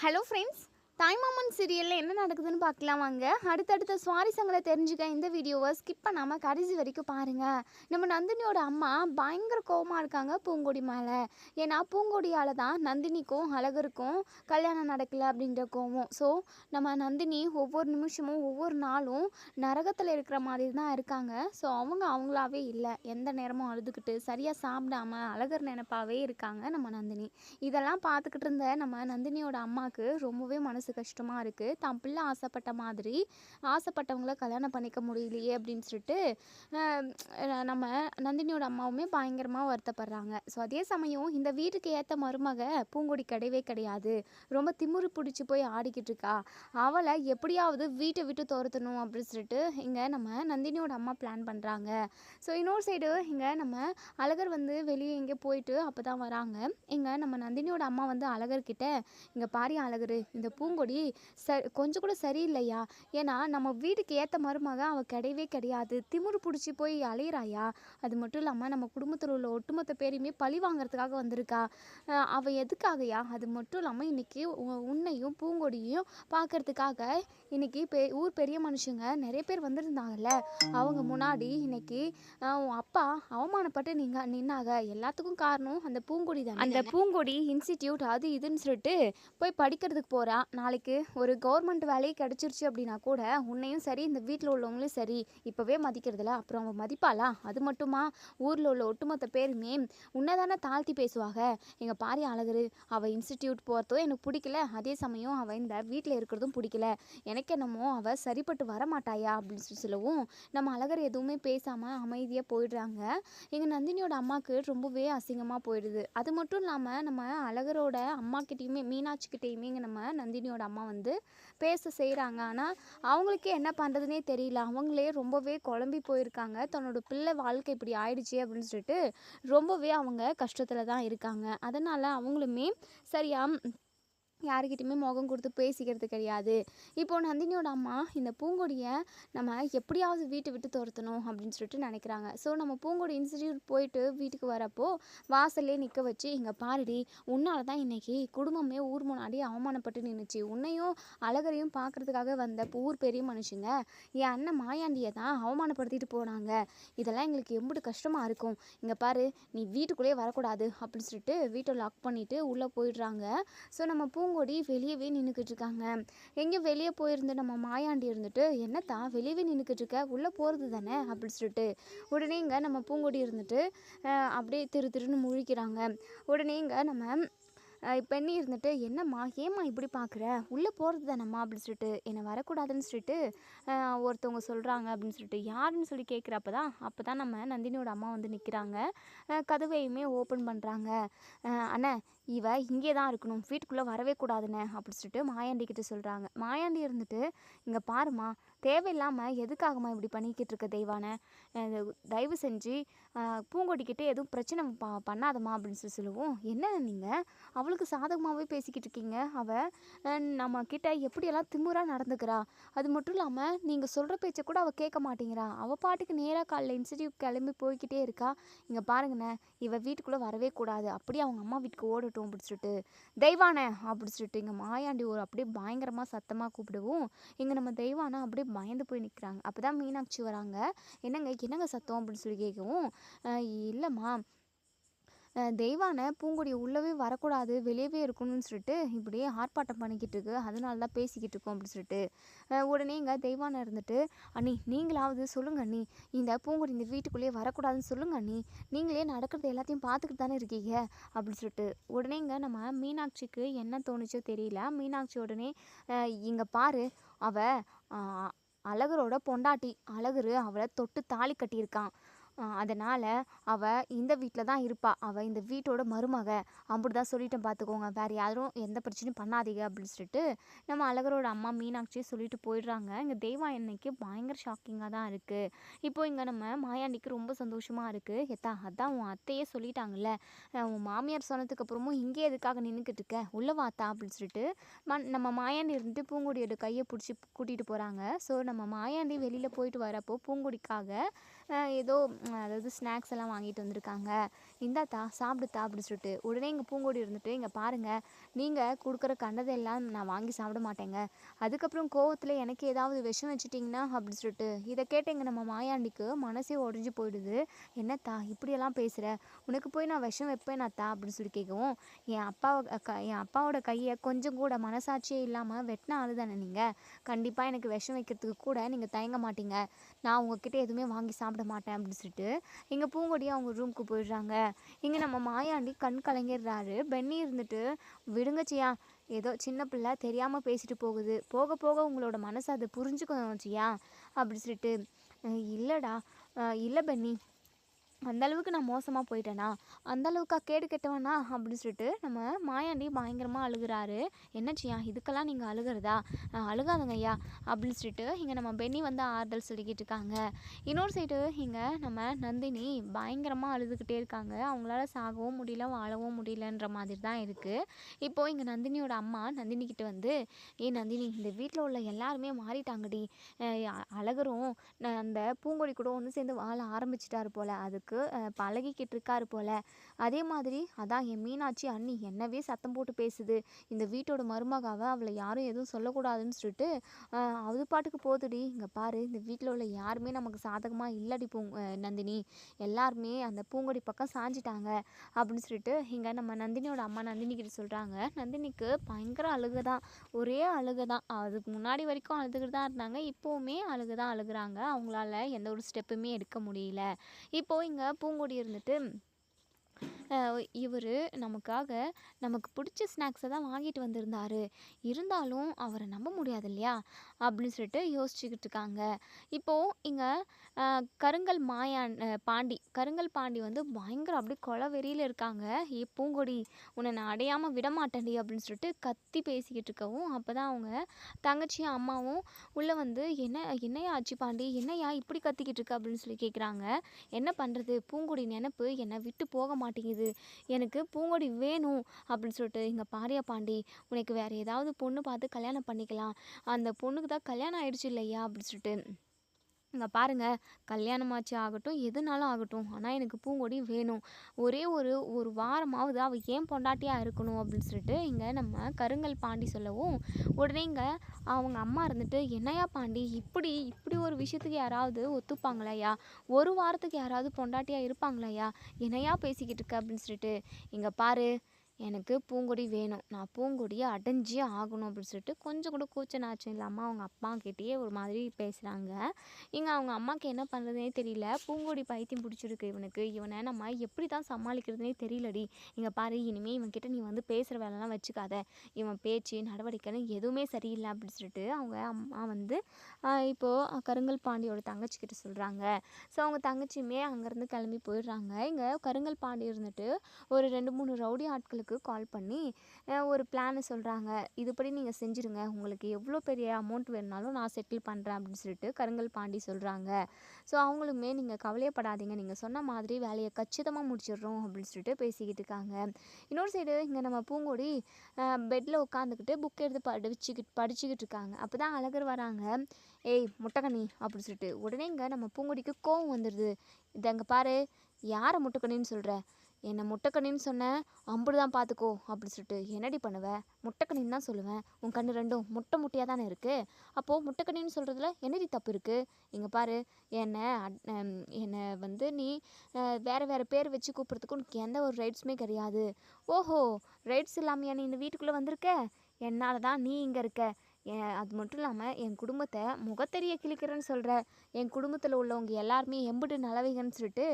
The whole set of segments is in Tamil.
ஹலோ ஃப்ரெண்ட்ஸ், தாய்மாமன் சீரியலில் என்ன நடக்குதுன்னு பார்க்கலாம் வாங்க. அடுத்தடுத்த சுவாரஸ்யங்களை தெரிஞ்சுக்க இந்த வீடியோவை ஸ்கிப் பண்ணாமல் கடைசி வரைக்கும் பாருங்கள். நம்ம நந்தினியோட அம்மா பயங்கர கோவமாக இருக்காங்க பூங்கொடி மேலே. ஏன்னா பூங்கொடியால் தான் நந்தினிக்கும் அழகருக்கும் கல்யாணம் நடக்கலை அப்படின்ற கோவம். ஸோ நம்ம நந்தினி ஒவ்வொரு நிமிஷமும் ஒவ்வொரு நாளும் நரகத்தில் இருக்கிற மாதிரி தான் இருக்காங்க. ஸோ அவங்களாவே இல்லை, எந்த நேரமும் அழுதுகிட்டு சரியாக சாப்பிடாம அழகர் நினைப்பாவே இருக்காங்க நம்ம நந்தினி. இதெல்லாம் பார்த்துக்கிட்டு இருந்த நம்ம நந்தினியோட அம்மாவுக்கு ரொம்பவே மனசு கஷ்டமாக இருக்குது. தான் பிள்ளை ஆசைப்பட்ட மாதிரி ஆசைப்பட்டவங்கள கல்யாணம் பண்ணிக்க முடியலையே அப்படின்னு சொல்லிட்டு நம்ம நந்தினியோட அம்மாவுமே பயங்கரமாக வருத்தப்படுறாங்க. ஸோ அதே சமயம் இந்த வீட்டுக்கு ஏற்ற மருமக பூங்கொடி கிடையவே கிடையாது, ரொம்ப திமிரு பிடிச்சி போய் ஆடிக்கிட்டு இருக்கா, அவளை எப்படியாவது வீட்டை விட்டு துரத்தணும் அப்படின்னு சொல்லிட்டு இங்கே நம்ம நந்தினியோட அம்மா பிளான் பண்ணுறாங்க. ஸோ இன்னொரு சைடு இங்கே நம்ம அழகர் வந்து வெளியே எங்கே போயிட்டு அப்போ தான் வராங்க. இங்கே நம்ம நந்தினியோட அம்மா வந்து அழகர்கிட்ட, இங்கே பாரி அழகரு, இந்த பூங்கொடி கொஞ்சம் கூட சரியில்லையா, ஏன்னா நம்ம வீட்டுக்கு ஏற்ற மருமக அவள் கிடையவே கிடையாது, திமிரு பிடிச்சி போய் அலையிறாயா, அது மட்டும் இல்லாமல் நம்ம குடும்பத்தில் உள்ள ஒட்டுமொத்த பேரையுமே பழி வாங்கிறதுக்காக வந்திருக்கா, அவள் எதுக்காகயா, அது மட்டும் இல்லாமல் இன்றைக்கி உன்னையும் பூங்கொடியும் பார்க்கறதுக்காக இன்றைக்கி ஊர் பெரிய மனுஷங்க நிறைய பேர் வந்திருந்தாங்கல்ல, அவங்க முன்னாடி இன்னைக்கு உன் அப்பா அவமானப்பட்டு நின்னாங்க. எல்லாத்துக்கும் காரணம் அந்த பூங்கொடி தான். அந்த பூங்கொடி இன்ஸ்டிடியூட் அது இதுன்னு சொல்லிட்டு போய் படிக்கிறதுக்கு போகிறா. நாளைக்கு ஒரு கவர்மெண்ட் வேலையை கிடச்சிருச்சு அப்படின்னா கூட உன்னையும் சரி இந்த வீட்டில் உள்ளவங்களும் சரி இப்போவே மதிக்கிறதில்ல, அப்புறம் அவன் மதிப்பாளா? அது மட்டுமா, ஊரில் உள்ள ஒட்டுமொத்த பேருமே உன்னை தானே தாழ்த்தி பேசுவாங்க. எங்கள் பாரி அழகரு, அவள் இன்ஸ்டிடியூட் போகிறதோ எனக்கு பிடிக்கல, அதே சமயம் அவள் இந்த வீட்டில் இருக்கிறதும் பிடிக்கல, எனக்கு என்னமோ அவள் சரிப்பட்டு வரமாட்டாயா அப்படின்னு சொல்லவும் நம்ம அழகர் எதுவுமே பேசாமல் அமைதியாக போயிடுறாங்க. எங்கள் நந்தினியோட அம்மாவுக்கு ரொம்பவே அசிங்கமாக போயிடுது. அது மட்டும் இல்லாமல் நம்ம அழகரோட அம்மாக்கிட்டேயுமே மீனாட்சிக்கிட்டேயுமே இங்கே நம்ம நந்தினியோட அம்மா வந்து பேச செய்கிறாங்க. ஆனால் அவங்களுக்கே என்ன பண்ணுறதுனே தெரியல. அவங்களே ரொம்பவே குழம்பி போயிருக்காங்க. தன்னோட பிள்ளை வாழ்க்கை இப்படி ஆயிடுச்சு அப்படின்னு சொல்லிட்டு ரொம்பவே அவங்க கஷ்டத்தில் தான் இருக்காங்க. அதனால் அவங்களுமே சரியா யாருக்கிட்டையுமே முகம் கொடுத்து பேசிக்கிறது கிடையாது. இப்போது நந்தினியோட அம்மா இந்த பூங்கொடியை நம்ம எப்படியாவது வீட்டை விட்டு துரத்தணும் அப்படின்னு சொல்லிட்டு நினைக்கிறாங்க. ஸோ நம்ம பூங்கொடி இன்ஸ்டிடியூட் போயிட்டு வீட்டுக்கு வரப்போ வாசல்லே நிற்க வச்சு, இங்கே பாருடி, உன்னால் தான் இன்றைக்கி குடும்பமே ஊர் முன்னாடி அவமானப்பட்டு நின்றுச்சு, உன்னையும் அழகரையும் பார்க்குறதுக்காக வந்த ஊர் பெரிய மனுஷங்க என் அண்ணன் மாயாண்டியை தான் அவமானப்படுத்திட்டு போனாங்க, இதெல்லாம் எங்களுக்கு எம்பிட்டு கஷ்டமாக இருக்கும், இங்கே பாரு நீ வீட்டுக்குள்ளேயே வரக்கூடாது அப்படின்னு சொல்லிட்டு வீட்டை லாக் பண்ணிவிட்டு உள்ளே போயிடுறாங்க. ஸோ நம்ம பூங்கொடி வெளியவே நின்றுக்கிட்டு இருக்காங்க. எங்கேயும் வெளியே போயிருந்து நம்ம மாயாண்டி இருந்துட்டு, என்னத்தா வெளியவே நின்றுக்கிட்டு இருக்க, உள்ளே போகிறது தானே அப்படின்னு சொல்லிட்டு உடனே இங்கே நம்ம பூங்கொடி இருந்துட்டு அப்படியே திருன்னு முழிக்கிறாங்க. உடனே இங்கே நம்ம பெண்ணி இருந்துட்டு, என்னம்மா ஏம்மா இப்படி பார்க்குற, உள்ளே போகிறது தானம்மா அப்படின்னு சொல்லிட்டு என்னை வரக்கூடாதுன்னு சொல்லிட்டு ஒருத்தவங்க சொல்கிறாங்க அப்படின்னு சொல்லிட்டு யாருன்னு சொல்லி கேட்குறப்ப தான் நம்ம நந்தினியோட அம்மா வந்து நிற்கிறாங்க. கதவையுமே ஓப்பன் பண்ணுறாங்க. அண்ணே, இவ இங்கே தான் இருக்கணும், வீட்டுக்குள்ளே வரவே கூடாதுண்ணே அப்படின்னு சொல்லிட்டு மாயாண்டி கிட்ட சொல்கிறாங்க. மாயாண்டி இருந்துட்டு, இங்கே பாருமா, தேவையில்லாமல் எதுக்காகம்மா இப்படி பண்ணிக்கிட்டு இருக்க தெய்வானை, தயவு செஞ்சு பூங்கொடிக்கிட்டே எதுவும் பிரச்சனை பண்ணாதம்மா அப்படின்னு சொல்லுவோம். என்ன நீங்கள் அவளுக்கு சாதகமாகவே பேசிக்கிட்டு இருக்கீங்க, அவள் நம்ம கிட்ட எப்படியெல்லாம் திமுறாக நடந்துக்கிறா, அது மட்டும் இல்லாமல் நீங்கள் சொல்கிற பேச்சை கூட அவள் கேட்க மாட்டேங்கிறா, அவள் பாட்டுக்கு நேராக காலைல இன்ஸ்டிடியூட் கிளம்பி போய்கிட்டே இருக்கா, இங்கே பாருங்கண்ணே இவள் வீட்டுக்குள்ளே வரவே கூடாது, அப்படியே அவங்க அம்மா வீட்டுக்கு ஓடட்டும் அப்படின்னு சொல்லிட்டு தெய்வானை அப்படின்னு சொல்லிட்டு இங்கே மாயாண்டி ஒரு அப்படியே பயங்கரமாக சத்தமாக கூப்பிடுவோம். இங்கே நம்ம தெய்வானை அப்படியே பயந்து போய் நிற்கிறாங்க. அப்போ தான் மீனாட்சி வராங்க. என்னங்க சத்தம் அப்படின்னு சொல்லி கேட்கவும், இல்லைம்மா, தெய்வானை பூங்கொடி உள்ளவே வரக்கூடாது, வெளியவே இருக்கணும்னு சொல்லிட்டு இப்படியே ஆர்ப்பாட்டம் பண்ணிக்கிட்டு இருக்கு, அதனால தான் பேசிக்கிட்டு இருக்கோம் அப்படின்னு சொல்லிட்டு உடனே இங்கே தெய்வானை இருந்துட்டு, அண்ணி நீங்களாவது சொல்லுங்க அண்ணி, இந்த பூங்கொடி இந்த வீட்டுக்குள்ளேயே வரக்கூடாதுன்னு சொல்லுங்க அண்ணி, நீங்களே நடக்கிறது எல்லாத்தையும் பார்த்துக்கிட்டு தானே இருக்கீங்க அப்படின்னு சொல்லிட்டு உடனே இங்கே நம்ம மீனாட்சிக்கு என்ன தோணுச்சோ தெரியல. மீனாட்சி உடனே, இங்கே பாரு, அழகரோட பொண்டாட்டி, அழகரு அவளை தொட்டு தாலி கட்டியிருக்கான், அதனால் அவள் இந்த வீட்டில் தான் இருப்பாள், அவள் இந்த வீட்டோட மருமக, அப்படி தான் சொல்லிட்டேன் பார்த்துக்கோங்க, வேறு யாரும் எந்த பிரச்சனையும் பண்ணாதீங்க அப்படின்னு சொல்லிட்டு நம்ம அழகரோட அம்மா மீனாட்சியை சொல்லிட்டு போயிடுறாங்க. இங்கே தெய்வா இன்னைக்கு பயங்கர ஷாக்கிங்காக தான் இருக்குது. இப்போது இங்கே நம்ம மாயாண்டிக்கு ரொம்ப சந்தோஷமாக இருக்குது. அதான் உன் அத்தையே சொல்லிட்டாங்கல்ல, உன் மாமியார் சொன்னதுக்கு அப்புறமும் இங்கே எதுக்காக நின்றுக்கிட்டு இருக்க, உள்ளே வாத்தா அப்படின்னு சொல்லிட்டு நம்ம மாயாண்டி இருந்துட்டு பூங்கொடியோட கையை பிடிச்சி கூட்டிகிட்டு போகிறாங்க. ஸோ நம்ம மாயாண்டி வெளியில் போயிட்டு வரப்போ பூங்கொடிக்காக ஏதோ அதாவது ஸ்நாக்ஸ் எல்லாம் வாங்கிட்டு வந்திருக்காங்க. இந்தாத்தா சாப்பிடுத்தா அப்படின்னு சொல்லிட்டு உடனே எங்கள் பூங்கொடி இருந்துட்டு, இங்கே பாருங்கள், நீங்கள் கொடுக்குற கண்டதெல்லாம் நான் வாங்கி சாப்பிட மாட்டேங்க. அதுக்கப்புறம் கோவத்தில் எனக்கு ஏதாவது விஷம் வச்சுட்டிங்கன்னா அப்படின்னு சொல்லிட்டு இதை கேட்டேங்க நம்ம மாயாண்டிக்கு மனசே உடஞ்சி போயிடுது. என்னத்தா இப்படியெல்லாம் பேசுகிற, உனக்கு போய் நான் விஷம் வைப்பேனாத்தா அப்படின்னு சொல்லி கேட்கவும், என் அப்பாவோட கையை கொஞ்சம் கூட மனசாட்சியே இல்லாமல் வெட்டின ஆளு தானே நீங்கள், கண்டிப்பாக எனக்கு விஷம் வைக்கிறதுக்கு கூட நீங்கள் தயங்க மாட்டீங்க, நான் உங்ககிட்ட எதுவுமே வாங்கி சாப்பிட மாட்டேன் அப்படின்னு சொல்லிட்டு எங்கள் பூங்கொடியை அவங்க ரூமுக்கு போயிடுறாங்க. இங்கே நம்ம மாயாண்டி கண் கலங்கிடுறாரு. பென்னி இருந்துட்டு, விடுங்கச்சியா, ஏதோ சின்ன பிள்ளை தெரியாமல் பேசிட்டு போகுது, போக போக உங்களோட மனசு அதை புரிஞ்சுக்கணும் சியா அப்படி சொல்லிட்டு, இல்லைடா, இல்லை பென்னி, அந்தளவுக்கு நான் மோசமாக போயிட்டேனா, அந்தளவுக்கா கேடு கெட்டவனா அப்படின்னு சொல்லிட்டு நம்ம மாயாண்டி பயங்கரமாக அழுகிறாரு. என்னச்சியா இதுக்கெல்லாம் நீங்கள் அழுகிறதா, அழுகாதுங்க ஐயா அப்படின்னு சொல்லிட்டு இங்கே நம்ம பென்னி வந்து ஆறுதல் சொல்லிக்கிட்டு இருக்காங்க. இன்னொரு சைடு இங்கே நம்ம நந்தினி பயங்கரமாக அழுதுகிட்டே இருக்காங்க. அவங்களால சாகவும் முடியல, வாழவும் முடியலன்ற மாதிரி தான் இருக்குது. இப்போது இங்கே நந்தினியோட அம்மா நந்தினிக்கிட்ட வந்து, நந்தினி, இந்த வீட்டில் உள்ள எல்லாருமே மாறிட்டாங்கடி, அழகரும் அந்த பூங்கொடி கூட ஒன்று சேர்ந்து வாழ ஆரம்பிச்சிட்டாரு போல், அதுக்கு பழகிக்கிட்டு இருக்காரு போல், அதே மாதிரி அதான் என் மீனாட்சி அண்ணி என்னவே சத்தம் போட்டு பேசுது, இந்த வீட்டோட மருமகாவை அவளை யாரும் எதுவும் சொல்லக்கூடாதுன்னு சொல்லிட்டு அது பாட்டுக்கு போதுடி, இங்கே பாரு, இந்த வீட்டில் உள்ள யாருமே நமக்கு சாதகமாக இல்லடி நந்தினி, எல்லாருமே அந்த பூங்கொடி பக்கம் சாஞ்சிட்டாங்க அப்படின்னு சொல்லிட்டு இங்கே நம்ம நந்தினியோட அம்மா நந்தினிக்கிட்ட சொல்கிறாங்க. நந்தினிக்கு பயங்கர அழுகை தான், ஒரே அழுகை தான், அதுக்கு முன்னாடி வரைக்கும் அழுதுகிட்டு தான் இருந்தாங்க, இப்போவுமே அழுகுறாங்க, அவங்களால எந்த ஒரு ஸ்டெப்புமே எடுக்க முடியல. இப்போது இங்கே பூங்கொடி இருந்துட்டு, இவர் நமக்கு பிடிச்ச ஸ்நாக்ஸை தான் வாங்கிட்டு வந்திருந்தாரு, இருந்தாலும் அவரை நம்ப முடியாது இல்லையா அப்படின்னு சொல்லிட்டு யோசிச்சுக்கிட்டு இருக்காங்க. இப்போது இங்கே கருங்கல் பாண்டி வந்து பயங்கர அப்படியே கொலை வெறியில் இருக்காங்க. பூங்கொடி, உன்னை நான் அடையாமல் விட மாட்டேன்டி அப்படின்னு சொல்லிட்டு கத்தி பேசிக்கிட்டு இருக்கவும், அப்போ தான் அவங்க தங்கச்சியும் அம்மாவும் உள்ளே வந்து, என்னையா ஆச்சு பாண்டி, என்னையா இப்படி கத்திக்கிட்டு இருக்க அப்படின்னு சொல்லி கேட்குறாங்க. என்ன பண்ணுறது, பூங்கொடி நினப்பு என்னை விட்டு போக மாட்டேங்குது, எனக்கு பூங்கொடி வேணும் அப்படின்னு சொல்லிட்டு, இங்கே பாரியா பாண்டி, உனக்கு வேறு ஏதாவது பொண்ணு பார்த்து கல்யாணம் பண்ணிக்கலாம், அந்த பொண்ணுக்கு தான் கல்யாணம் ஆயிடுச்சு இல்லையா அப்படின்னு சொல்லிட்டு, இங்கே பாருங்கள், கல்யாணமாச்சு ஆகட்டும், எதுனாலும் ஆகட்டும், ஆனால் எனக்கு பூங்கொடி வேணும், ஒரே ஒரு வாரமாவது அவள் ஏன் பொண்டாட்டியாக இருக்கணும் அப்படின்னு சொல்லிட்டு இங்கே நம்ம கருங்கல் பாண்டி சொல்லவும், உடனே இங்கே அவங்க அம்மா இருந்துட்டு, என்னையா பாண்டி, இப்படி ஒரு விஷயத்துக்கு யாராவது ஒத்துப்பாங்களையா, ஒரு வாரத்துக்கு யாராவது பொண்டாட்டியாக இருப்பாங்களையா, என்னையா பேசிக்கிட்டு இருக்க அப்படின்னு சொல்லிட்டு, இங்கே பாரு, எனக்கு பூங்கொடி வேணும், நான் பூங்கொடியை அடைஞ்சே ஆகணும் அப்படின்னு சொல்லிட்டு கொஞ்சம் கூட கூச்ச நாச்சம் இல்லாமல் அவங்க அப்பா கிட்டேயே ஒரு மாதிரி பேசுகிறாங்க. இங்கே அவங்க அம்மாவுக்கு என்ன பண்ணுறதுனே தெரியல, பூங்கொடி பைத்தியம் பிடிச்சிருக்கு இவனுக்கு, இவனை நம்ம எப்படி தான் சமாளிக்கிறதுனே தெரியலடி, இங்கே பாரு, இனிமேல் இவன்கிட்ட நீ வந்து பேசுகிற வேலைலாம் வச்சுக்காத, இவன் பேச்சு நடவடிக்கைன்னு எதுவுமே சரியில்லை அப்படின்னு சொல்லிட்டு அவங்க அம்மா வந்து இப்போது கருங்கல் பாண்டியோட தங்கச்சிக்கிட்ட சொல்கிறாங்க. ஸோ அவங்க தங்கச்சியுமே அங்கேருந்து கிளம்பி போயிடுறாங்க. இங்கே கருங்கல் பாண்டி இருந்துட்டு ஒரு 2-3 ரவுடி ஆட்களுக்கு கால் பண்ணி ஒரு பிளானை சொல்கிறாங்க. இதுபடி நீங்கள் செஞ்சுருங்க, உங்களுக்கு எவ்வளோ பெரிய அமௌண்ட் வேணுனாலும் நான் செட்டில் பண்ணுறேன் அப்படின்னு சொல்லிட்டு கருங்கல் பாண்டி சொல்கிறாங்க. ஸோ அவங்களுமே, நீங்கள் கவலையப்படாதீங்க, நீங்கள் சொன்ன மாதிரி வேலையை கச்சிதமாக முடிச்சிடுறோம் அப்படின்னு சொல்லிட்டு பேசிக்கிட்டு இருக்காங்க. இன்னொரு சைடு இங்கே நம்ம பூங்கொடி பெட்டில் உட்காந்துக்கிட்டு புக் எடுத்து படிச்சுக்கிட்டு இருக்காங்க. அப்போ தான் அழகர் வராங்க. ஏய் முட்டைக்கண்ணி அப்படின்னு சொல்லிட்டு, உடனே இங்கே நம்ம பூங்கொடிக்கு கோவம் வந்துடுது. இதை அங்கே பாரு, யாரை முட்டைக்கண்ணின்னு சொல்கிற, என்னை முட்டைக்கண்ணின்னு சொன்னேன், அம்புடு தான் பார்த்துக்கோ அப்படின்னு சொல்லிட்டு, என்னடி பண்ணுவேன், முட்டைக்கண்ணின்னு தான் சொல்லுவேன், உன் கண்ணு ரெண்டும் முட்டையாக தானே இருக்குது, அப்போது முட்டைக்கண்ணின்னு சொல்கிறதுல என்னடி தப்பு இருக்குது, இங்கே பாரு, என்னை வந்து நீ வேறு பேர் வச்சு கூப்பிட்றதுக்கு உனக்கு எந்த ஒரு ரைட்ஸுமே கிடையாது. ஓஹோ, ரைட்ஸ் இல்லாமையா நீ இந்த வீட்டுக்குள்ளே வந்திருக்க, என்னால் தான் நீ இங்கே இருக்க, அது மட்டும் இல்லாமல் என் குடும்பத்தை முகத்தெரிய கிழிக்கிறேன்னு சொல்கிற, என் குடும்பத்தில் உள்ளவங்க எல்லாருமே எம்புட்டு நல்லவைங்கன்னு சொல்லிட்டு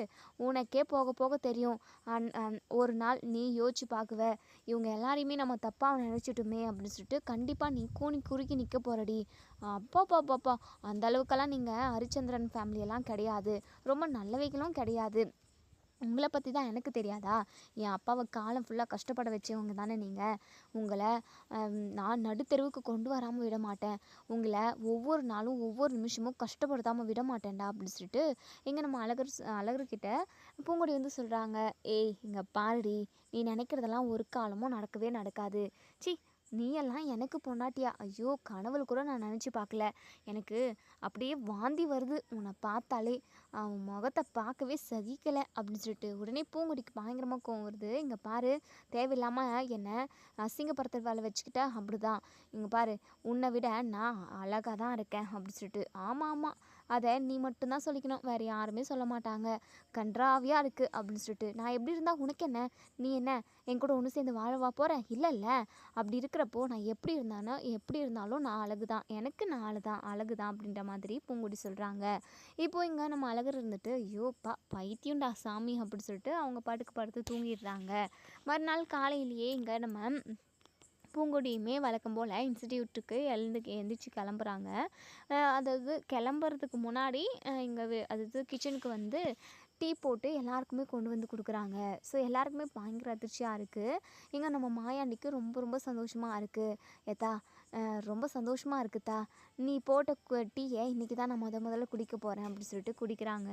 உனக்கே போக போக தெரியும், ஒரு நாள் நீ யோசிச்சு பார்க்குவ, இவங்க எல்லாரையுமே நம்ம தப்பாக நினச்சிட்டோமே அப்படின்னு சொல்லிட்டு கண்டிப்பாக நீ கூனி குறுக்கி நிற்க போகிறடி. அப்பாப்பாப்பாப்பா, அந்த அளவுக்கெல்லாம் நீங்கள் ஹரிச்சந்திரன் ஃபேமிலியெல்லாம் கிடையாது, ரொம்ப நல்லவைகளும் கிடையாது, உங்களை பற்றி தான் எனக்கு தெரியாதா, என் அப்பாவை காலம் ஃபுல்லாக கஷ்டப்பட வச்சவங்க தானே நீங்கள், உங்களை நான் நடுத்தெருவுக்கு கொண்டு வராமல் விட மாட்டேன், உங்களை ஒவ்வொரு நாளும் ஒவ்வொரு நிமிஷமும் கஷ்டப்படுத்தாமல் விட மாட்டேன்டா அப்படின்னு சொல்லிட்டு இங்கே நம்ம அழகர்கிட்ட பூங்கொடி வந்து சொல்கிறாங்க. ஏய் இங்கே பாருடி, நீ நினைக்கிறதெல்லாம் ஒரு காலமும் நடக்கவே நடக்காது, சி நீ எல்லாம் எனக்கு பொண்டாட்டியா? ஐயோ! கனவுல கூட நான் நெனச்சு பார்க்கல. எனக்கு அப்படியே வாந்தி வருது உன்னை பார்த்தாலே. உன் முகத்த பார்க்கவே சகிக்கல அப்படின்னு சொல்லிட்டு உடனே பூங்கொடிக்கு பயங்கரமா கோவம் வருது. இங்க பாரு, தேவையில்லாம என்ன அசிங்கப்படுத்துற வேலை வச்சுக்கிட்ட அப்படிதான். இங்க பாரு, உன்னை விட நான் அழகா தான் இருக்கேன் அப்படின்னு சொல்லிட்டு. ஆமா ஆமா, அதை நீ மட்டும் தான் சொல்லிக்கணும். வேற யாருமே சொல்ல மாட்டாங்க. கன்றாவியா இருக்கு அப்படின்னு சொல்லிட்டு. நான் எப்படி இருந்தா உனக்கு என்ன? நீ என்ன என் கூட ஒன்று சேர்ந்து வாழவா போற? இல்லல்ல. அப்படி இருக்கிறப்போ நான் எப்படி இருந்தாலும் நான் அழகு தான், எனக்கு நான் அழகு தான் அப்படின்ற மாதிரி பூங்கொடி சொல்கிறாங்க. இப்போ இங்கே நம்ம அழகர் இருந்துட்டு ஐயோ பைத்தியம்டா சாமி அப்படி சொல்லிட்டு அவங்க பாட்டுக்கு படுத்து தூங்கிடுறாங்க. மறுநாள் காலையிலேயே இங்கே நம்ம பூங்கொடியுமே வழக்கம் போல் இன்ஸ்டிடியூட்டுக்கு எழுந்திரிச்சு கிளம்புறாங்க. அதாவது கிளம்புறதுக்கு முன்னாடி இங்கே அதாவது கிச்சனுக்கு வந்து டீ போட்டு எல்லாருக்குமே கொண்டு வந்து கொடுக்குறாங்க. ஸோ எல்லாருக்குமே பயங்கர அதிர்ச்சியாக இருக்குது. இங்கே நம்ம மாயாண்டிக்கு ரொம்ப ரொம்ப சந்தோஷமாக இருக்குது. ஏத்தா ரொம்ப சந்தோஷமாக இருக்குதா, நீ போட்ட டீயை இன்றைக்கி தான் நான் முதல்ல குடிக்க போகிறேன் அப்படின்னு சொல்லிட்டு குடிக்கிறாங்க.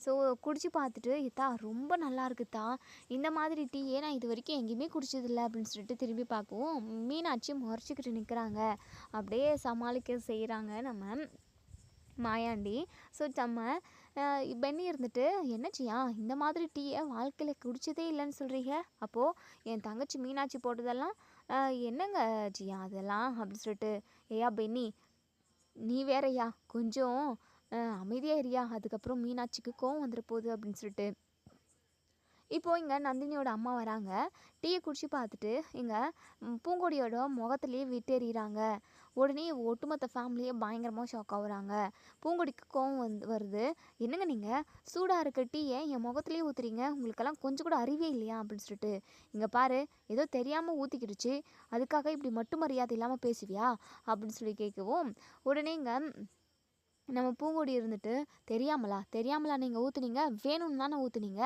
ஸோ குடிச்சு பார்த்துட்டு ஏத்தா ரொம்ப நல்லா இருக்குதா, இந்த மாதிரி டீயே நான் இது வரைக்கும் எங்கேயுமே குடிச்சதில்லை அப்படின்னு சொல்லிட்டு திரும்பி பார்க்கவும் மீனாட்சி முறைச்சிக்கிட்டு நிற்கிறாங்க. அப்படியே சமாளிக்க செய்கிறாங்க நம்ம மாயாண்டி. ஸோ நம்ம பென்னி இருந்துட்டு என்னச்சியா இந்த மாதிரி டீயை வாழ்க்கையில் குடிச்சதே இல்லைன்னு சொல்கிறீங்க, அப்போது என் தங்கச்சி மீனாட்சி போட்டதெல்லாம் என்னங்க ஜியா அதெல்லாம் அப்படின்னு சொல்லிட்டு. ஏயா பென்னி, நீ வேறயா கொஞ்சம் அமைதியாக இருயா, அதுக்கப்புறம் மீனாட்சிக்கு கோவம் வந்துட போகுது அப்படின்னு சொல்லிட்டு. இப்போது இங்கே நந்தினியோட அம்மா வராங்க. டீயை குடிச்சு பார்த்துட்டு இங்கே பூங்கொடியோட முகத்துலேயே விட்டெறிகிறாங்க. உடனே ஒட்டுமொத்த ஃபேமிலியே பயங்கரமாக ஷாக் ஆகுறாங்க. பூங்கொடிக்கு கோவம் வருது. என்னங்க நீங்கள் சூடாக இருக்க டீயை என் முகத்துலேயே ஊற்றுறீங்க, உங்களுக்கெல்லாம் கொஞ்சம் கூட அறிவே இல்லையா அப்படின்னு சொல்லிட்டு. இங்கே பாரு, ஏதோ தெரியாமல் ஊற்றிக்கிடுச்சு, அதுக்காக இப்படி மட்டும் மரியாதை இல்லாமல் பேசுவியா அப்படின்னு சொல்லி கேட்கவும் உடனே இங்கே நம்ம பூங்கொடி இருந்துட்டு தெரியாமலா நீங்கள் ஊற்றுனீங்க, வேணும்னு தானே ஊற்றுனீங்க,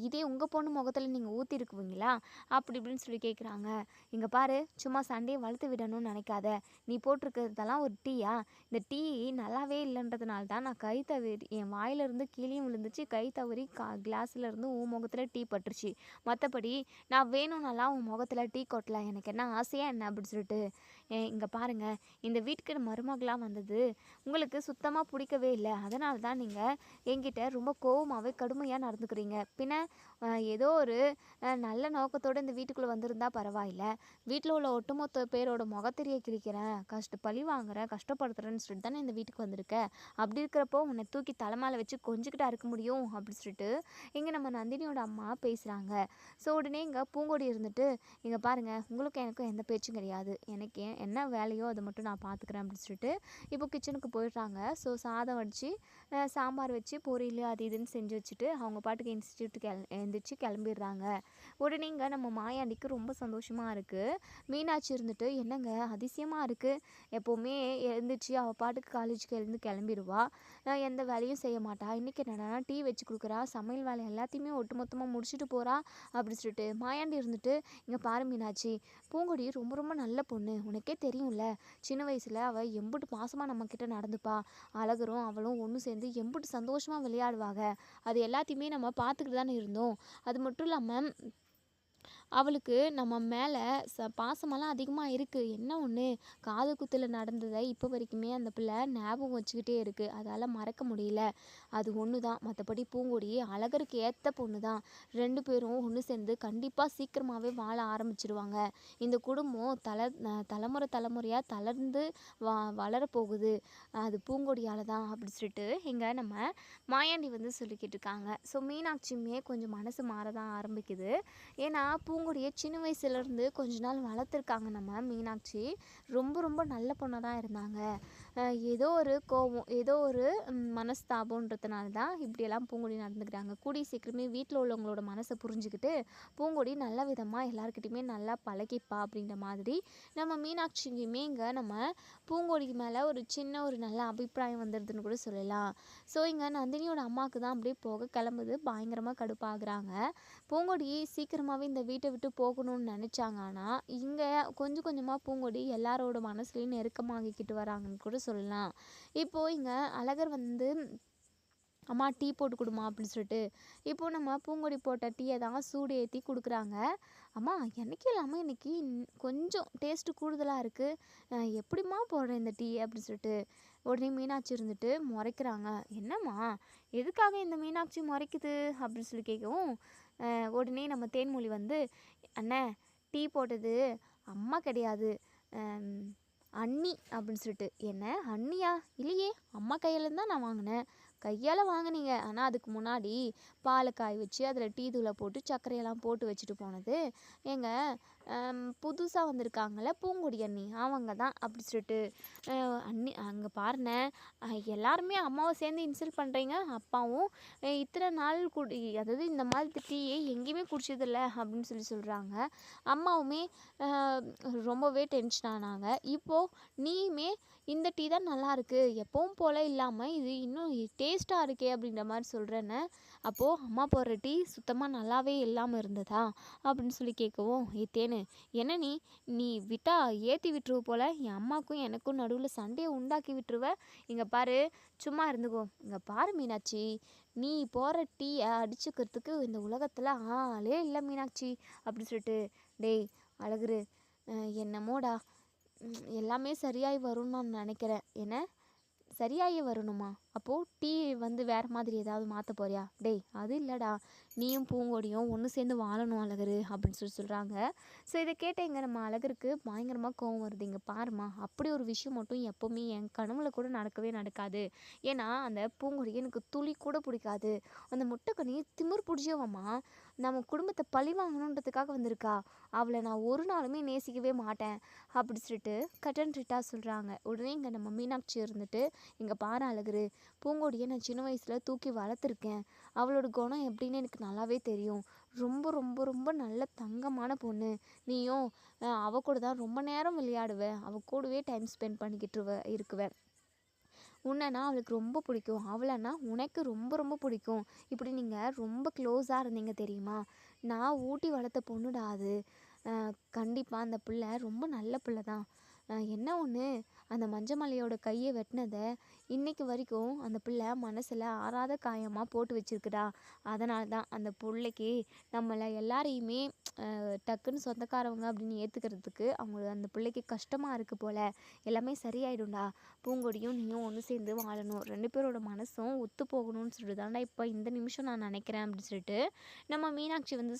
இதே உங்கள் பொண்ணு முகத்தில் நீங்கள் ஊற்றிருக்குவீங்களா அப்படி இப்படின்னு சொல்லி கேட்குறாங்க. இங்கே பாரு, சும்மா சண்டையை வளர்த்து விடணும்னு நினைக்காத. நீ போட்டிருக்கிறதெல்லாம் ஒரு டீயா? இந்த டீ நல்லாவே இல்லைன்றதுனால தான் நான் கை தவறி என் வாயிலிருந்து கீழேயும் விழுந்துச்சு, கை தவறி கிளாஸில் இருந்து உன் முகத்தில் டீ பட்டுருச்சு. மற்றபடி நான் வேணும்னாலாம் உன் முகத்தில் டீ கொட்டல, எனக்கு என்ன ஆசையாக என்ன அப்படின்னு சொல்லிட்டு. இங்கே பாருங்கள், இந்த வீட்டுக்கு மருமகளாக வந்தது உங்களுக்கு சுத்தமாக பிடிக்கவே இல்லை, அதனால தான் நீங்கள் என்கிட்ட ரொம்ப கோவமாகவே கடுமையாக நடந்துக்கிறீங்க. பின்ன ஏதோ ஒரு நல்ல நோக்கத்தோடு இந்த வீட்டுக்குள்ளே வந்திருந்தா பரவாயில்ல, வீட்டில் உள்ள ஒட்டுமொத்த பேரோட முகத்திரியை கிழிக்கிறேன், பழி வாங்குறேன், கஷ்டப்படுத்துறேன்னு சொல்லிட்டு தானே இந்த வீட்டுக்கு வந்திருக்க. அப்படி இருக்கிறப்போ உன்னை தூக்கி தலைமையில் வச்சு கொஞ்சிக்கிட்டா இருக்க முடியும் அப்படின்னு சொல்லிட்டு இங்கே நம்ம நந்தினியோட அம்மா பேசுகிறாங்க. ஸோ உடனே இங்கே பூங்கொடி இருந்துட்டு இங்கே பாருங்கள், உங்களுக்கும் எனக்கும் எந்த பேச்சும் கிடையாது, எனக்கு என்ன வேலையோ அதை மட்டும் நான் பார்த்துக்கிறேன் அப்படின்னு சொல்லிட்டு இப்போ கிச்சனுக்கு போயிடுறாங்க. ஸோ சாதம் வடித்து சாம்பார் வச்சு பொரியல் அது இதுன்னு செஞ்சு வச்சுட்டு அவங்க பாட்டுக்கு இன்ஸ்டியூட்டுக்கு எழுந்திரிச்சு கிளம்பிடுறாங்க. உடனே இங்கே நம்ம மாயாண்டிக்கு ரொம்ப சந்தோஷமாக இருக்குது. மீனாட்சி இருந்துட்டு என்னங்க அதிசயமாக இருக்குது, எப்போவுமே எழுந்திரிச்சு அவள் பாட்டுக்கு காலேஜுக்கு கிளம்பிடுவா, எந்த வேலையும் செய்ய மாட்டா, இன்றைக்கி என்னென்னா டீ வச்சு கொடுக்குறா, சமையல் வேலை எல்லாத்தையுமே ஒட்டுமொத்தமாக முடிச்சுட்டு போகிறா அப்படின்னு சொல்லிட்டு. மாயாண்டி இருந்துட்டு இங்கே பாரு மீனாட்சி, பூங்கொடி ரொம்ப ரொம்ப நல்ல பொண்ணு, உனக்கே தெரியும்ல, சின்ன வயசில் அவள் எம்புட்டு பாசமாக நம்மக்கிட்ட நடந்துப்பா, அழகரும் அவளும் ஒன்று சேர்ந்து எம்புட்டு சந்தோஷமாக விளையாடுவாங்க, அது எல்லாத்தையுமே நம்ம பார்த்துக்கிட்டு தானே இருந்தோம். அது மட்டும் இல்லாமல் அவளுக்கு நம்ம மேலே பாசமெல்லாம் அதிகமாக இருக்குது. என்ன ஒன்று, காது குத்தில் நடந்ததை இப்போ வரைக்குமே அந்த பிள்ளை ஞாபகம் வச்சுக்கிட்டே இருக்குது, அதால் மறக்க முடியல. அது ஒன்று தான், மற்றபடி பூங்கொடி அழகருக்கு ஏற்ற பொண்ணு தான். 2 பேரும் ஒன்று சேர்ந்து கண்டிப்பாக சீக்கிரமாகவே வாழ ஆரம்பிச்சிருவாங்க. இந்த குடும்பம் தலைமுறையாக தளர்ந்து வளரப்போகுது, அது பூங்கொடியால் தான் அப்படி சொல்லிட்டு இங்கே நம்ம மாயாண்டி வந்து சொல்லிக்கிட்டு இருக்காங்க. ஸோ மீனாட்சியுமே கொஞ்சம் மனசு மாற தான் ஆரம்பிக்குது. ஏன்னா பூங்கொடியை சின்ன வயசுலேருந்து கொஞ்ச நாள் வளர்த்துருக்காங்க நம்ம மீனாட்சி. ரொம்ப ரொம்ப நல்ல பொண்ணாக தான் இருந்தாங்க. ஏதோ ஒரு கோபம், ஏதோ ஒரு மனஸ்தாபன்றதுனால தான் இப்படியெல்லாம் பூங்கொடி நடந்துக்கிறாங்க. கூடிய சீக்கிரமே வீட்டில் உள்ளவங்களோட மனசை புரிஞ்சுக்கிட்டு பூங்கொடி நல்ல விதமாக எல்லாருக்கிட்டையுமே நல்லா பழகிப்பா அப்படின்ற மாதிரி நம்ம மீனாட்சிக்குமே இங்கே நம்ம பூங்கொடி மேலே ஒரு சின்ன ஒரு நல்ல அபிப்பிராயம் வந்துடுதுன்னு கூட சொல்லலாம். ஸோ இங்கே நந்தினியோட அம்மாவுக்கு தான் அப்படியே போக கிளம்புது, பயங்கரமாக கடுப்பாகிறாங்க. பூங்கொடி சீக்கிரமாகவே இந்த வீட்டை விட்டு போகணும்னு நினச்சாங்க. ஆனால் இங்கே கொஞ்சம் கொஞ்சமாக பூங்கொடி எல்லாரோட மனசுலையும் நெருக்கமாகிக்கிட்டு வராங்கன்னு கூட சொல்லலாம். இப்போது இங்கே அழகர் வந்து அம்மா டீ போட்டு கொடுமா அப்படின்னு சொல்லிட்டு இப்போது நம்ம பூங்கொடி போட்ட டீயை தான் சூடு ஏற்றி கொடுக்குறாங்க. அம்மா என்னைக்கு இல்லாமல் இன்னைக்கு கொஞ்சம் டேஸ்ட்டு கூடுதலாக இருக்குது, எப்படிம்மா போடுறேன் இந்த டீ அப்படின்னு சொல்லிட்டு உடனே மீனாட்சி இருந்துட்டு முறைக்கிறாங்க. என்னம்மா எதுக்காக இந்த மீனாட்சி முறைக்குது அப்படின்னு சொல்லி கேட்கவும் உடனே நம்ம தேன்மொழி வந்து, அண்ணே டீ போட்டது அம்மா கிடையாது, அண்ணி அப்படின்னு சொல்லிட்டு. என்ன அண்ணியா? இல்லையே, அம்மா கையிலேருந்து தான் நான் வாங்கினேன். கையால் வாங்கினீங்க, ஆனால் அதுக்கு முன்னாடி பாலை காய வச்சு அதில் டீ தூளை போட்டு சர்க்கரையெல்லாம் போட்டு வச்சுட்டு போனது எங்கள் புதுசாக வந்திருக்காங்கள பூங்கொடி அண்ணி, அவங்க தான் அப்படி சொல்லிட்டு. அண்ணி அங்கே பாருண்ணே, எல்லாருமே அம்மாவை சேர்ந்து இன்சல்ட் பண்ணுறீங்க. அப்பாவும் இத்தனை நாள் அதாவது இந்த மாதிரி டீயை எங்கேயுமே குடிச்சதில்ல அப்படின்னு சொல்கிறாங்க. அம்மாவுமே ரொம்பவே டென்ஷன் ஆனாங்க. இப்போது நீயுமே இந்த டீ தான் நல்லாயிருக்கு, எப்பவும் போல் இல்லாமல் இது இன்னும் டேஸ்ட்டாக இருக்கே அப்படின்ற மாதிரி சொல்கிறேன்னு. அப்போது அம்மா போடுற டீ சுத்தமாக நல்லாவே இல்லாமல் இருந்ததா அப்படின்னு சொல்லி கேட்கவும், தேனு என்ன நீ விட்டா ஏற்றி விட்டுருவ போல், என் அம்மாவுக்கும் எனக்கும் நடுவில் சண்டையை உண்டாக்கி விட்டுருவ. இங்கே பாரு, சும்மா இருந்துக்கோ. இங்கே பாரு மீனாட்சி, நீ போகிற டீயை அடிச்சுக்கிறதுக்கு இந்த உலகத்தில் ஆளே இல்லை மீனாட்சி அப்படின்னு சொல்லிட்டு. டேய் அழகுரு, என்னமோடா எல்லாமே சரியாகி வரும்னு நான் நினைக்கிறேன். என்ன சரியாகி வரணுமா? அப்போது டீ வந்து வேறு மாதிரி ஏதாவது மாற்ற போறியா? டேய் அது இல்லைடா, நீயும் பூங்கொடியும் ஒன்று சேர்ந்து வாழணும் அழகரு அப்படின்னு சொல்கிறாங்க. ஸோ இதை கேட்ட நம்ம அழகருக்கு பயங்கரமாக கோவம் வருது. இங்கே பாருமா, அப்படி ஒரு விஷயம் மட்டும் எப்போவுமே என் கனவுல கூட நடக்கவே நடக்காது. ஏன்னா அந்த பூங்கொடி எனக்கு துளி கூட பிடிக்காது. அந்த முட்டைக்கனி திமிர் பிடிச்சவம்மா நம்ம குடும்பத்தை பழி வாங்கணுன்றதுக்காக வந்திருக்கா. அவளை நான் ஒரு நாளுமே நேசிக்கவே மாட்டேன் அப்படி சொல்லிட்டு கட்டன் ரிட்டா சொல்கிறாங்க. உடனே இங்கே நம்ம மீனாட்சி இருந்துட்டு, இங்கே பாரு அழகரு, பூங்கொடியை நான் சின்ன வயசில் தூக்கி வளர்த்துருக்கேன். அவளோட குணம் எப்படின்னு எனக்கு நல்லாவே தெரியும். ரொம்ப ரொம்ப ரொம்ப நல்ல தங்கமான பொண்ணு. நீயும் அவ கூட தான் ரொம்ப நேரம் விளையாடுவேன், அவ கூடவே டைம் ஸ்பெண்ட் பண்ணிக்கிட்டு இருக்குவேன். உன்னைனா அவளுக்கு ரொம்ப பிடிக்கும், அவளைன்னா உனக்கு ரொம்ப ரொம்ப பிடிக்கும். இப்படி நீங்கள் ரொம்ப க்ளோஸாக இருந்தீங்க தெரியுமா? நான் ஊட்டி வளர்த்த பொண்ணுடா அது. கண்டிப்பாக அந்த பிள்ளை ரொம்ப நல்ல பிள்ளை தான். என்ன ஒன்று, அந்த மஞ்சமலையோட கையை வெட்டினதை இன்னைக்கு வரைக்கும் அந்த பிள்ளை மனசில் ஆறாத காயமாக போட்டு வச்சிருக்குடா. அதனால தான் அந்த பிள்ளைக்கு நம்மளை எல்லாரையுமே டக்குன்னு சொந்தக்காரவங்க அப்படின்னு ஏற்றுக்கிறதுக்கு அந்த பிள்ளைக்கு கஷ்டமாக இருக்குது போல். எல்லாமே சரியாயிடும்டா. பூங்கொடியும் நீயும் ஒன்று சேர்ந்து வாழணும், 2 பேரோட மனசும் ஒத்து போகணும்னு சொல்லிட்டு தாண்டா இப்போ இந்த நிமிஷம் நான் நினைக்கிறேன் அப்படின்னு சொல்லிட்டு நம்ம மீனாட்சி வந்து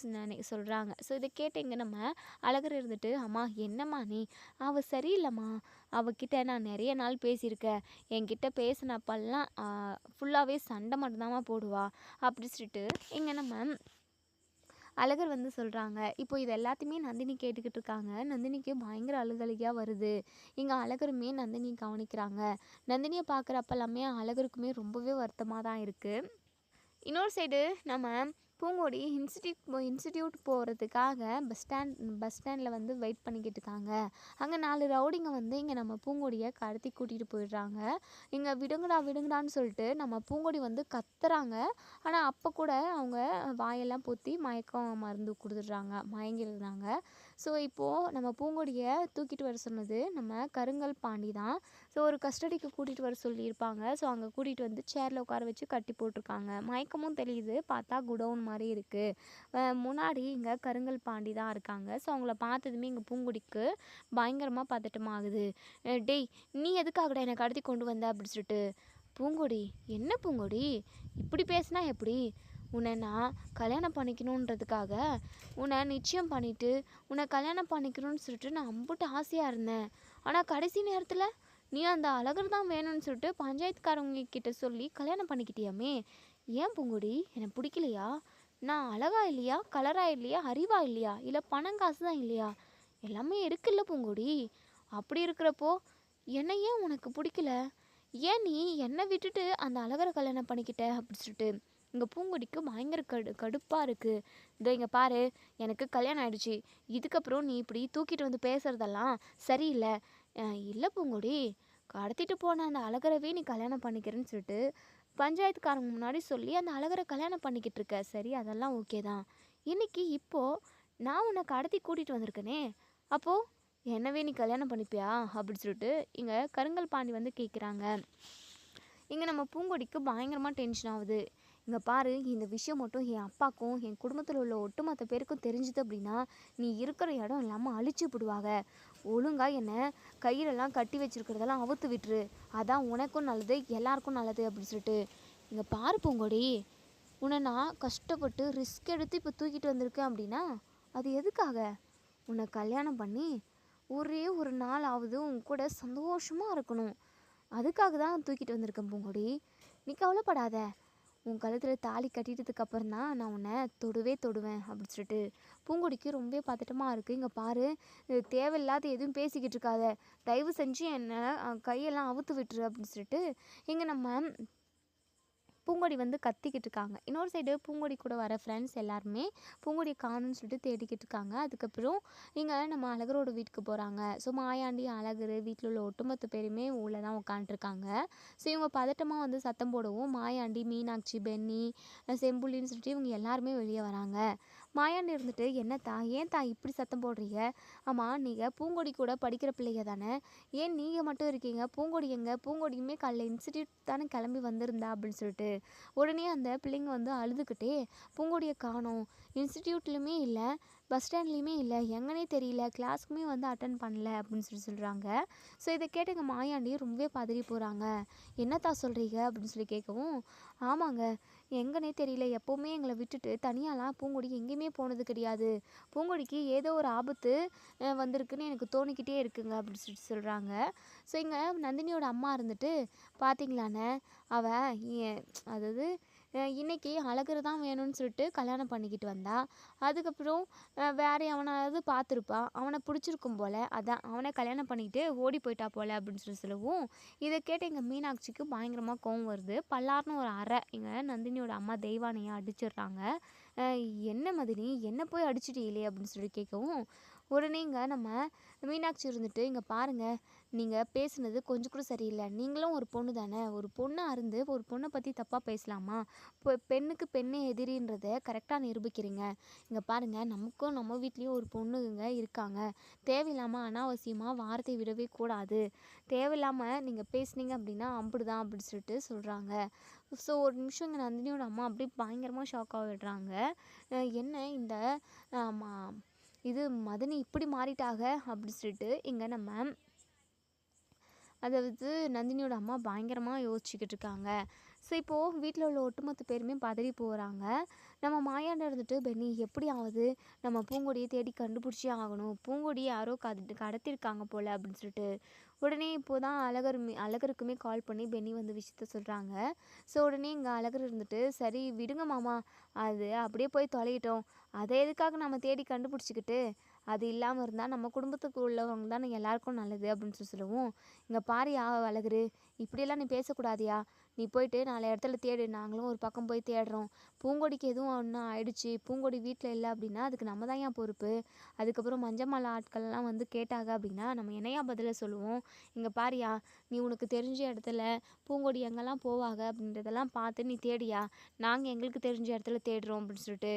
சொல்கிறாங்க. ஸோ இதை கேட்டு நம்ம அழகர் இருந்துட்டு, அம்மா என்னம்மா நீ, அவள் சரியில்லைம்மா, அவகிட்ட நான் நிறைய நாள் பேசியிருக்கேன், என்கிட்ட பேசினப்பெல்லாம் ஃபுல்லாகவே சண்டை மட்டும்தாம்மா போடுவா அப்படி சொல்லிட்டு நம்ம அழகர் வந்து சொல்கிறாங்க. இப்போ இது எல்லாத்தையுமே நந்தினி கேட்டுக்கிட்டு இருக்காங்க. நந்தினிக்கு பயங்கர அழுகழுகையாக வருது. இங்கே அழகருமே நந்தினி கவனிக்கிறாங்க. நந்தினியை பார்க்குறப்பெல்லாமே அழகருக்குமே ரொம்பவே வருத்தமாக தான் இருக்குது. இன்னொரு சைடு நம்ம பூங்கொடி இன்ஸ்டிடியூட் போகிறதுக்காக பஸ் ஸ்டாண்டில் வந்து வெயிட் பண்ணிக்கிட்டு இருக்காங்க. அங்கே 4 ரவுடிங்க வந்து இங்கே நம்ம பூங்கொடியை கடத்தி கூட்டிகிட்டு போயிடுறாங்க. இங்கே விடுங்கடான்னு சொல்லிட்டு நம்ம பூங்கொடி வந்து கத்துறாங்க. ஆனால் அப்போ கூட அவங்க வாயெல்லாம் பொத்தி மயக்கம் மருந்து கொடுத்துட்றாங்க, மயங்கிடுறாங்க. ஸோ இப்போது நம்ம பூங்கொடியை தூக்கிட்டு வர சொன்னது நம்ம கருங்கல் பாண்டி தான். ஸோ ஒரு கஸ்டடிக்கு கூட்டிகிட்டு வர சொல்லியிருப்பாங்க. ஸோ அங்கே கூட்டிகிட்டு வந்து சேரில் உட்கார வச்சு கட்டி போட்டிருக்காங்க. மயக்கமும் தெரியுது, பார்த்தா குடவுன் மாதிரி இருக்குது. முன்னாடி இங்கே கருங்கல் பாண்டி தான் இருக்காங்க. ஸோ அவங்கள பார்த்ததுமே இங்கே பூங்குடிக்கு பயங்கரமாக பதட்டமாகுது. டேய் நீ எதுக்காகடா என்னை கடத்தி கொண்டு வந்த அப்படி சொல்லிட்டு. பூங்கொடி, என்ன பூங்கொடி இப்படி பேசினா எப்படி? உன்னை நான் கல்யாணம் பண்ணிக்கணுன்றதுக்காக உன்னை நிச்சயம் பண்ணிவிட்டு உன்னை கல்யாணம் பண்ணிக்கணும்னு சொல்லிட்டு நான் அம்புட்டு ஆசையாக இருந்தேன். ஆனால் கடைசி நேரத்தில் நீ அந்த அழகர் தான் வேணும்னு சொல்லிட்டு பஞ்சாயத்துக்காரவங்க கிட்ட சொல்லி கல்யாணம் பண்ணிக்கிட்டியாமே. ஏன் பூங்குடி, என்னை பிடிக்கலையா? நான் அழகா இல்லையா, கலரா இல்லையா, அறிவா இல்லையா, இல்லை பணம் காசு தான் இல்லையா? எல்லாமே இருக்குல்ல பூங்குடி. அப்படி இருக்கிறப்போ என்னை ஏன் உனக்கு பிடிக்கல? ஏன் நீ என்னை விட்டுட்டு அந்த அழகரை கல்யாணம் பண்ணிக்கிட்ட அப்படி சொல்லிட்டு இங்கே பூங்கொடிக்கு பயங்கர கடுப்பாக இருக்குது. இதோ இங்கே பாரு, எனக்கு கல்யாணம் ஆகிடுச்சு, இதுக்கப்புறம் நீ இப்படி தூக்கிட்டு வந்து பேசுகிறதெல்லாம் சரியில்லை. இல்லை பூங்கொடி, கடத்திட்டு போன அந்த அழகரவே நீ கல்யாணம் பண்ணிக்கிறேன்னு சொல்லிட்டு பஞ்சாயத்துக்காரங்க முன்னாடி சொல்லி அந்த அழகரை கல்யாணம் பண்ணிக்கிட்டு இருக்க. சரி, அதெல்லாம் ஓகே தான். இன்னைக்கு இப்போது நான் உன்னை கடத்தி கூட்டிகிட்டு வந்திருக்கேனே, அப்போது என்னவே நீ கல்யாணம் பண்ணிப்பியா அப்படி சொல்லிட்டு இங்கே கருங்கல் பாண்டி வந்து கேட்குறாங்க. இங்கே நம்ம பூங்கொடிக்கு பயங்கரமாக டென்ஷன் ஆகுது. இங்கே பாரு, இந்த விஷயம் மட்டும் என் அப்பாக்கும் என் குடும்பத்தில் உள்ள ஒட்டுமொத்த பேருக்கும் தெரிஞ்சுது அப்படின்னா நீ இருக்கிற இடம் இல்லாமல் அழிச்சு விடுவாங்க. ஒழுங்காக என்னை கையிலெல்லாம் கட்டி வச்சுருக்கிறதெல்லாம் அவுத்து விட்டுரு, அதான் உனக்கும் நல்லது எல்லாருக்கும் நல்லது அப்படின்னு சொல்லிட்டு. இங்கே பாரு பூங்கொடி, உன்னை நான் கஷ்டப்பட்டு ரிஸ்க் எடுத்து இப்போ தூக்கிட்டு வந்திருக்கேன் அப்படின்னா அது எதுக்காக? உன்னை கல்யாணம் பண்ணி ஒரே ஒரு நாளாவது உன் கூட சந்தோஷமாக இருக்கணும், அதுக்காக தான் தூக்கிட்டு வந்திருக்கேன் பூங்கொடி. நீ கவலைப்படாத, உன் கழுத்தில் தாலி கட்டிட்டதுக்கு அப்புறம் தான் நான் உன்னை தொடுவேன் அப்படின்னு சொல்லிட்டு. பூங்கொடிக்கு ரொம்ப பதட்டமாக இருக்குது. இங்கே பாரு, தேவையில்லாத எதுவும் பேசிக்கிட்டு இருக்காத, தயவு செஞ்சு என்னை கையெல்லாம் அவுத்து விட்டுரு அப்படின்னு சொல்லிட்டு இங்கே நம்ம பூங்கொடி வந்து கத்திக்கிட்டு இருக்காங்க. இன்னொரு சைடு பூங்கொடி கூட வர ஃப்ரெண்ட்ஸ் எல்லாருமே பூங்கொடியை காணும்னு சொல்லிட்டு தேடிக்கிட்டு இருக்காங்க. அதுக்கப்புறம் இங்கே நம்ம அழகரோட வீட்டுக்கு போகிறாங்க. ஸோ மாயாண்டி, அழகர், வீட்டில் உள்ள ஒட்டுமொத்த பேருமே உள்ளே தான் உட்காந்துருக்காங்க. ஸோ இவங்க பதட்டமாக வந்து சத்தம் போடவும் மாயாண்டி, மீனாட்சி, பென்னி, செம்புலின்னு சொல்லிட்டு இவங்க எல்லாருமே வெளியே வராங்க. மாயாண்டி இருந்துட்டு, என்னத்தா ஏன் தா இப்படி சத்தம் போடுறீங்க? ஆமாம், நீங்கள் பூங்கொடி கூட படிக்கிற பிள்ளைங்க தானே, ஏன் நீங்கள் மட்டும் இருக்கீங்க? பூங்கொடி எங்கே? பூங்கொடியுமே காலைல இன்ஸ்டியூட் தானே கிளம்பி வந்திருந்தா அப்படின்னு சொல்லிட்டு. உடனே அந்த பிள்ளைங்க வந்து அழுதுகிட்டே, பூங்கொடியை காணோம், இன்ஸ்டிடியூட்லையுமே இல்லை, பஸ் ஸ்டாண்ட்லேயுமே இல்லை, எங்கன்னே தெரியல, கிளாஸுக்குமே வந்து அட்டன் பண்ணல அப்படின்னு சொல்கிறாங்க. ஸோ இதை கேட்டு எங்கள் மாயாண்டி ரொம்பவே பதறி போகிறாங்க. என்னத்தா சொல்கிறீங்க அப்படின்னு சொல்லி கேட்கவும், ஆமாங்க, எங்கன்னே தெரியல, எப்போவுமே எங்களை விட்டுட்டு தனியாலாம் பூங்கொடி எங்கேயுமே போனது கிடையாது, பூங்கொடிக்கு ஏதோ ஒரு ஆபத்து வந்திருக்குன்னு எனக்கு தோணிக்கிட்டே இருக்குங்க அப்படின்னு சொல்லிட்டு சொல்கிறாங்க. ஸோ இங்கே நந்தினியோட அம்மா இருந்துட்டு, பார்த்தீங்களாண்ணே, அதாவது இன்னைக்கு அழகர் தான் வேணும்னு சொல்லிட்டு கல்யாணம் பண்ணிக்கிட்டு வந்தா, அதுக்கப்புறம் வேற எவனாவது பார்த்துருப்பா, அவனை பிடிச்சிருக்கும் போல், அதான் அவனை கல்யாணம் பண்ணிக்கிட்டு ஓடி போயிட்டா போல் அப்படின்னு சொல்லவும், இதை கேட்டு எங்கள் மீனாட்சிக்கு பயங்கரமாக கோவம் வருது. பல்லார்னு ஒரு அறை எங்கள் நந்தினியோட அம்மா தெய்வானையை அடிச்சிடுறாங்க. என்ன மதினி, என்ன போய் அடிச்சிட்டீங்களே அப்படின்னு சொல்லி கேட்கவும், உடனே இங்கே நம்ம மீனாட்சி இருந்துட்டு, இங்கே பாருங்கள், நீங்கள் பேசுனது கொஞ்சம் கூட சரியில்லை, நீங்களும் ஒரு பொண்ணு தானே, ஒரு பொண்ணாக இருந்து ஒரு பொண்ணை பற்றி தப்பாக பேசலாமா? இப்போ பெண்ணுக்கு பெண்ணே எதிரின்றதை கரெக்டாக நிரூபிக்கிறீங்க. இங்கே பாருங்கள், நமக்கும் நம்ம வீட்லேயும் ஒரு பொண்ணுங்க இருக்காங்க, தேவையில்லாமல் அனாவசியமாக வார்த்தை விடவே கூடாது, தேவையில்லாமல் நீங்கள் பேசுனீங்க அப்படின்னா அப்படிதான் அப்படின்னு சொல்லிட்டு சொல்கிறாங்க. ஸோ ஒரு நிமிஷம் இங்கே நந்தினியோட அம்மா அப்படியே பயங்கரமாக ஷாக் ஆகிடுறாங்க. என்ன இந்த இது மதனி இப்படி மாறிட்டாக அப்படி சொல்லிட்டு இங்கே நம்ம அதாவது நந்தினியோட அம்மா பயங்கரமாக யோசிச்சுக்கிட்டு இருக்காங்க. ஸோ இப்போது வீட்டில் உள்ள ஒட்டுமொத்த பேருமே பதறி போகிறாங்க. நம்ம மாயாண்ட இருந்துட்டு, பென்னி எப்படியாவது நம்ம பூங்கொடியை தேடி கண்டுபிடிச்சே ஆகணும், பூங்கொடியை யாரோ கடத்திருக்காங்க போல் அப்படின்னு சொல்லிட்டு. உடனே இப்போது தான் அழகருக்குமே கால் பண்ணி பென்னி வந்து விஷயத்த சொல்கிறாங்க. ஸோ உடனே இங்கே அழகர் இருந்துட்டு, சரி விடுங்க மாமா, அது அப்படியே போய் தொலையிட்டோம், அதை எதுக்காக நம்ம தேடி கண்டுபிடிச்சிக்கிட்டு, அது இல்லாமல் இருந்தால் நம்ம குடும்பத்துக்கு உள்ளவங்க தான் எல்லாருக்கும் நல்லது அப்படின்னு சொல்லவும், இங்கே பாரியா அழகரு, இப்படியெல்லாம் நீ பேசக்கூடாதியா, நீ போயிட்டு 4 இடத்துல தேடு, நாங்களும் ஒரு பக்கம் போய் தேடுறோம், பூங்கொடிக்கு எதுவும் ஒன்றும் ஆயிடுச்சு, பூங்கொடி வீட்டில் இல்லை அப்படின்னா அதுக்கு நம்ம தான் ஏன் பொறுப்பு, அதுக்கப்புறம் மஞ்சள் ஆட்கள்லாம் வந்து கேட்டாங்க அப்படின்னா நம்ம என்னையா பதில சொல்லுவோம், இங்கே பாரியா, நீ உனக்கு தெரிஞ்ச இடத்துல பூங்கொடி எங்கெல்லாம் போவாங்க அப்படின்றதெல்லாம் பார்த்து நீ தேடியா, நாங்கள் எங்களுக்கு தெரிஞ்ச இடத்துல தேடுறோம் அப்படின்னு சொல்லிட்டு.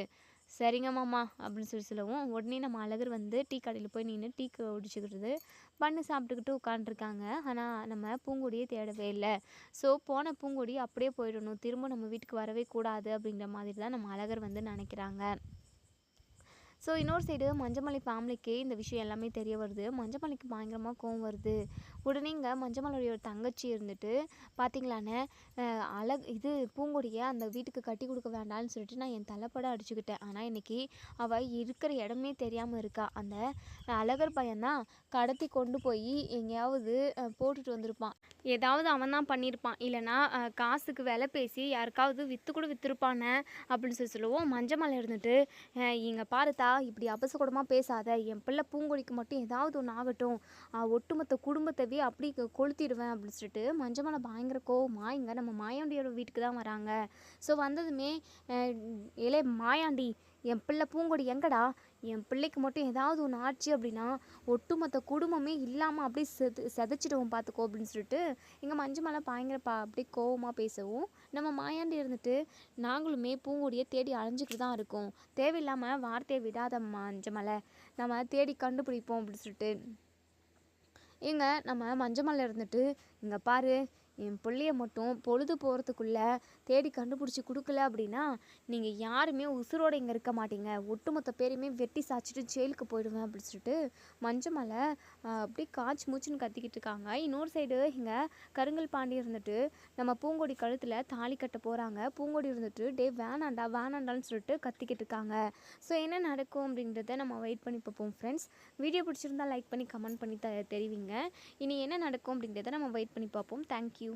சரிங்க மாமா அப்படின்னு சொல்லவும், உடனே நம்ம அழகர் வந்து டீ கடையில் போய் நின்று டீ குடிச்சிக்கிறது பண்ணு சாப்பிட்டுக்கிட்டு உட்காண்ட்ருக்காங்க. ஆனால் நம்ம பூங்கொடியே தேடவே இல்லை. ஸோ போன பூங்கொடி அப்படியே போயிடணும், திரும்ப நம்ம வீட்டுக்கு வரவே கூடாது அப்படிங்கிற மாதிரி தான் நம்ம அழகர் வந்து நினைக்கிறாங்க. ஸோ இன்னொரு சைடு மஞ்சமலை ஃபேமிலிக்கு இந்த விஷயம் எல்லாமே தெரிய வருது. மஞ்சமலைக்கு பயங்கரமாக கோவம் வருது. உடனே இங்கே மஞ்சமலையோட தங்கச்சி இருந்துட்டு, பார்த்தீங்களாண்ணே, இது பூங்கொடியை அந்த வீட்டுக்கு கட்டி கொடுக்க வேண்டாம்னு சொல்லிட்டு நான் என் தலைப்பட அடிச்சுக்கிட்டேன், ஆனால் இன்னைக்கு அவள் இருக்கிற இடமே தெரியாமல் இருக்கா, அந்த அழகர் பையன்தான் கடத்தி கொண்டு போய் எங்கேயாவது போட்டுட்டு வந்திருப்பான், ஏதாவது அவன் தான் பண்ணியிருப்பான், இல்லைனா காசுக்கு விலை பேசி யாருக்காவது விற்று கூட விற்றுருப்பானே அப்படின்னு சொல்லுவோம். மஞ்சமலை இருந்துட்டு, இங்கே பாருத்தா, இப்படி அபசகுடமாக பேசாத, என் பிள்ளை பூங்கொடிக்கு மட்டும் ஏதாவது ஒன்று ஆகட்டும், ஒட்டுமொத்த குடும்பத்தவே அப்படி கொளுத்திடுவேன் அப்படின்னு சொல்லிட்டு மஞ்சமலை பயங்கர கோவமாக இங்கே நம்ம மாயாண்டியோட வீட்டுக்கு தான் வராங்க. ஸோ வந்ததுமே, இலே மாயாண்டி, என் பிள்ளை பூங்கொடி எங்கடா, என் பிள்ளைக்கு மட்டும் ஏதாவது ஒன்று ஆச்சு அப்படின்னா ஒட்டுமொத்த குடும்பமே இல்லாமல் அப்படியே செதைச்சிடுவோம் பார்த்துக்கோ அப்படின்னு சொல்லிட்டு இங்கே மஞ்சமலை பயங்கர அப்படியே கோவமாக பேசவும், நம்ம மாயாண்டி இருந்துட்டு, நாங்களுமே பூங்கொடியை தேடி அலைஞ்சிக்கிட்டு தான் இருக்கோம், தேவையில்லாமல் வார்த்தையை விடாத மஞ்சமலை, நம்ம தேடி கண்டுபிடிப்போம் அப்படின்னு சொல்லிட்டு இங்கே நம்ம மஞ்சமலை இருந்துட்டு, இங்கே பாரு, என் பிள்ளைய மட்டும் பொழுது போகிறதுக்குள்ளே தேடி கண்டுபிடிச்சி கொடுக்கல அப்படின்னா நீங்கள் யாருமே உசுரோடு இங்கே இருக்க மாட்டீங்க, ஒட்டுமொத்த பேரையுமே வெட்டி சாய்ச்சிட்டு ஜெயிலுக்கு போயிடுவேன் அப்படின்னு சொல்லிட்டு மஞ்சமலை அப்படியே காய்ச்சி மூச்சுன்னு கத்திக்கிட்டு இருக்காங்க. இன்னொரு சைடு இங்கே கருங்கல் பாண்டி இருந்துட்டு நம்ம பூங்கொடி கழுத்தில் தாலி கட்ட போகிறாங்க. பூங்கொடி இருந்துட்டு டே வேணாண்டா வேணாண்டான்னு சொல்லிட்டு கத்திக்கிட்டு இருக்காங்க. ஸோ என்ன நடக்கும் அப்படின்றத நம்ம வெயிட் பண்ணி பார்ப்போம் ஃப்ரெண்ட்ஸ். வீடியோ பிடிச்சிருந்தா லைக் பண்ணி கமெண்ட் பண்ணி தெரிவிங்க. இனி என்ன நடக்கும் அப்படின்றத நம்ம வெயிட் பண்ணி பார்ப்போம். தேங்க்யூ.